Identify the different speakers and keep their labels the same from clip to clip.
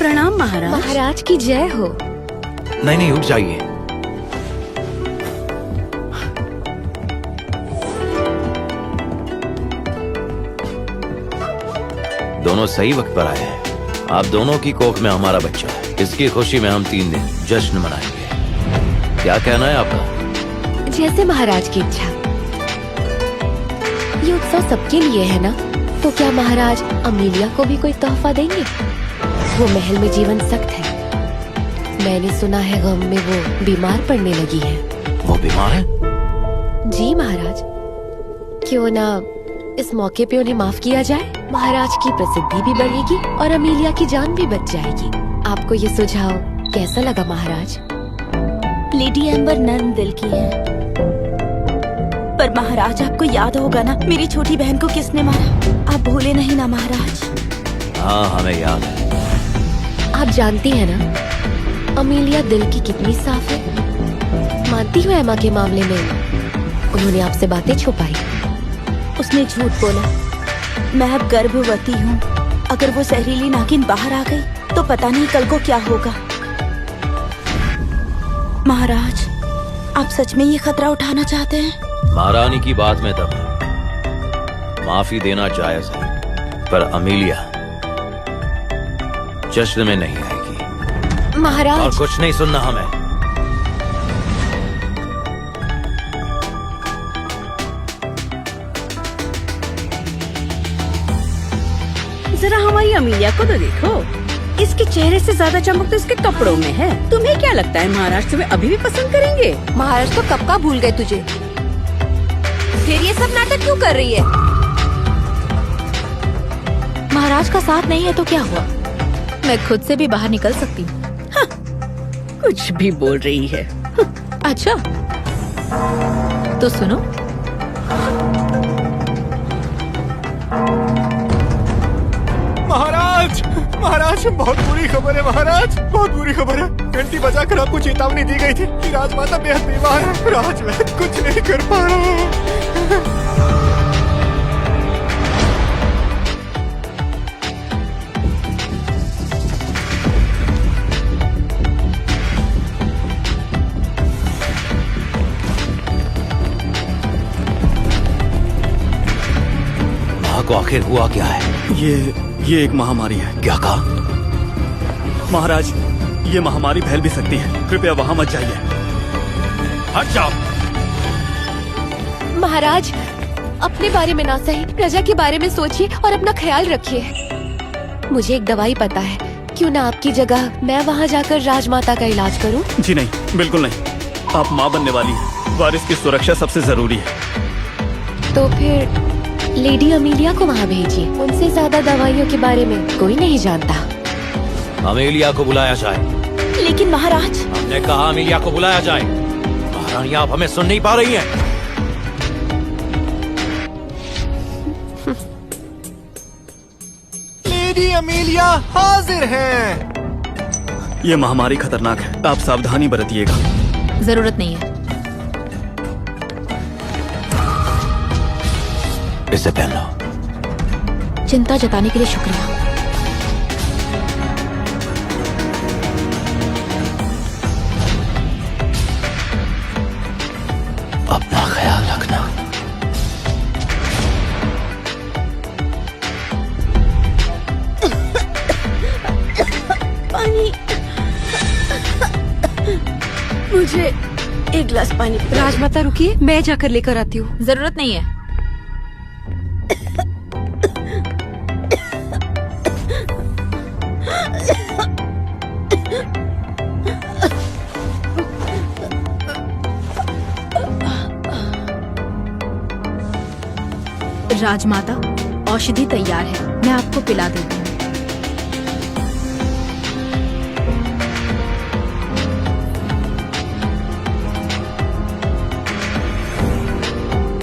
Speaker 1: प्रणाम महाराज।
Speaker 2: महाराज की जय हो।
Speaker 3: नहीं नहीं, उठ जाइए। दोनों सही वक्त पर आए हैं। आप दोनों की कोख में हमारा बच्चा है। इसकी खुशी में हम 3 दिन जश्न मनाएंगे। क्या कहना है आपका?
Speaker 2: जैसे महाराज की इच्छा। ये उत्सव सबके लिए है ना, तो क्या महाराज अमीलिया को भी कोई तोहफा देंगे? वो महल में जीवन सख्त है। मैंने सुना है गम में वो बीमार पड़ने लगी है।
Speaker 3: वो बीमार है?
Speaker 2: जी महाराज। क्यों ना इस मौके पे उन्हें माफ किया जाए। महाराज की प्रसिद्धि भी बढ़ेगी और अमीलिया की जान भी बच जाएगी। आपको ये सुझाव कैसा लगा महाराज?
Speaker 1: लेडी एम्बर नर्म दिल की है, पर महाराज आपको याद होगा ना मेरी छोटी बहन को किसने मारा? आप भूले नहीं ना महाराज?
Speaker 3: हाँ, हमें याद है।
Speaker 2: आप जानती हैं ना अमीलिया दिल की कितनी साफ है। मानती हूँ एमा के मामले में उन्होंने आपसे बातें छुपाई।
Speaker 1: उसने झूठ बोला। मैं अब गर्भवती हूँ। अगर वो जहरीली नागिन बाहर आ गई तो पता नहीं कल को क्या होगा। महाराज, आप सच में ये खतरा उठाना चाहते हैं?
Speaker 3: महारानी की बात में दम। माफी देना जायज है, पर अमीलिया जश्न में नहीं आएगी।
Speaker 2: महाराज,
Speaker 3: और कुछ नहीं सुनना हमें।
Speaker 4: जरा हमारी अमीलिया को तो देखो। इसके चेहरे से ज्यादा चमक तो इसके कपड़ों में है। तुम्हें क्या लगता है महाराज तुम्हें अभी भी पसंद करेंगे?
Speaker 2: महाराज तो कब का भूल गए तुझे। फिर ये सब नाटक क्यों कर रही है? महाराज का साथ नहीं है तो क्या हुआ? मैं खुद से भी बाहर निकल सकती हूँ।
Speaker 4: कुछ भी बोल रही है।
Speaker 2: अच्छा तो सुनो।
Speaker 5: महाराज, महाराज बहुत बुरी खबर है। महाराज बहुत बुरी खबर है। घंटी बजाकर आपको चेतावनी दी गई थी कि राजमाता बेहद बीमार है। राजवैद्य कुछ नहीं कर पा रहा है।
Speaker 3: को आखिर हुआ क्या है?
Speaker 5: ये एक महामारी है।
Speaker 3: क्या कहा?
Speaker 5: महाराज, ये महामारी फैल भी सकती है। कृपया वहाँ मत जाइए।
Speaker 3: हट जाओ।
Speaker 2: महाराज, अपने बारे में ना सही प्रजा के बारे में सोचिए और अपना ख्याल रखिए। मुझे एक दवाई पता है। क्यों ना आपकी जगह मैं वहाँ जाकर राजमाता का इलाज करूँ?
Speaker 5: जी नहीं, बिल्कुल नहीं। आप माँ बनने वाली हैं। वारिस की सुरक्षा सबसे जरूरी है।
Speaker 2: तो फिर लेडी अमीलिया को वहाँ भेजिए। उनसे ज्यादा दवाइयों के बारे में कोई नहीं जानता।
Speaker 3: अमीलिया को बुलाया जाए।
Speaker 1: लेकिन महाराज,
Speaker 3: हमने कहा अमीलिया को बुलाया जाए। महारानी, आप हमें सुन नहीं पा रही हैं?
Speaker 5: लेडी अमीलिया हाजिर हैं। ये महामारी खतरनाक है। आप सावधानी बरतिएगा।
Speaker 2: जरूरत नहीं है।
Speaker 3: इसे पहन लो।
Speaker 2: चिंता जताने के लिए शुक्रिया।
Speaker 3: अपना ख्याल रखना।
Speaker 4: पानी, मुझे एक गिलास पानी।
Speaker 2: राजमाता रुकिए, मैं जाकर लेकर आती हूँ।
Speaker 6: जरूरत नहीं है। राजमाता, औषधि तैयार है। मैं आपको पिला देती हूँ।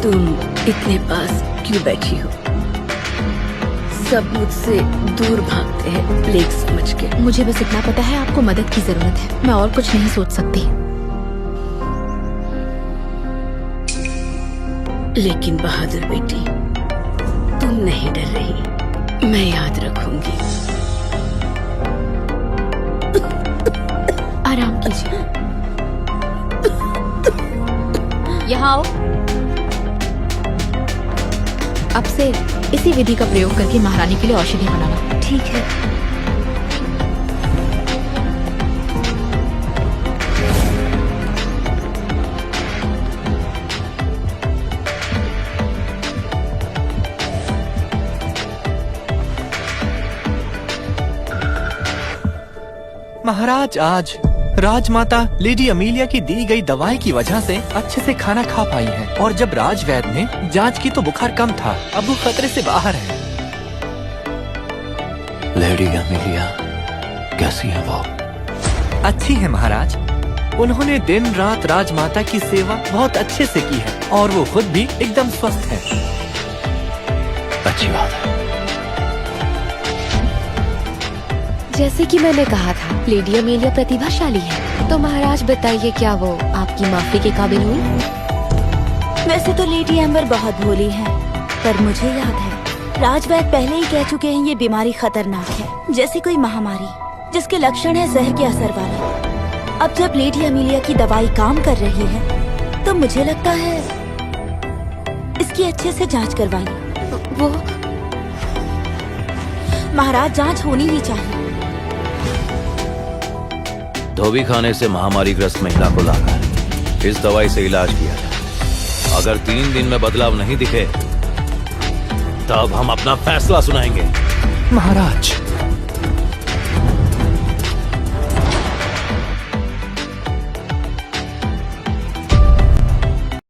Speaker 4: तुम इतने पास क्यों बैठी हो? सब मुझसे दूर भागते हैं प्लेग समझ के।
Speaker 6: मुझे बस इतना पता है आपको मदद की जरूरत है। मैं और कुछ नहीं सोच सकती।
Speaker 4: लेकिन बहादुर बेटी, तुम नहीं डर रही। मैं याद रखूंगी।
Speaker 6: आराम कीजिए। यहाँ आओ। अब से इसी विधि का प्रयोग करके महारानी के लिए औषधि बनाना।
Speaker 1: ठीक है।
Speaker 5: महाराज आज राजमाता लेडी अमीलिया की दी गई दवाई की वजह से अच्छे से खाना खा पाई हैं और जब राजवैद्य ने जांच की तो बुखार कम था, अब वो खतरे से बाहर है।
Speaker 3: लेडी अमीलिया कैसी है वो?
Speaker 5: अच्छी है महाराज। उन्होंने दिन रात राजमाता की सेवा बहुत अच्छे से की है और वो खुद भी एकदम स्वस्थ है।
Speaker 3: अच्छी बात है।
Speaker 2: जैसे कि मैंने कहा था, लेडी अमेलिया प्रतिभाशाली है। तो महाराज बताइए, क्या वो आपकी माफी के काबिल हुई?
Speaker 1: वैसे तो लेडी एम्बर बहुत भोली है, पर मुझे याद है राजवैद्य पहले ही कह चुके हैं ये बीमारी खतरनाक है, जैसे कोई महामारी जिसके लक्षण है जहर के असर वाले। अब जब लेडी अमीलिया की दवाई काम कर रही है तो मुझे लगता है इसकी अच्छे से जांच करवाइए।
Speaker 2: वो
Speaker 1: महाराज, जांच होनी ही चाहिए।
Speaker 3: धोबी खाने से महामारी ग्रस्त महिला को लाकर इस दवाई से इलाज किया जाए। अगर 3 दिन में बदलाव नहीं दिखे तब हम अपना फैसला सुनाएंगे।
Speaker 5: महाराज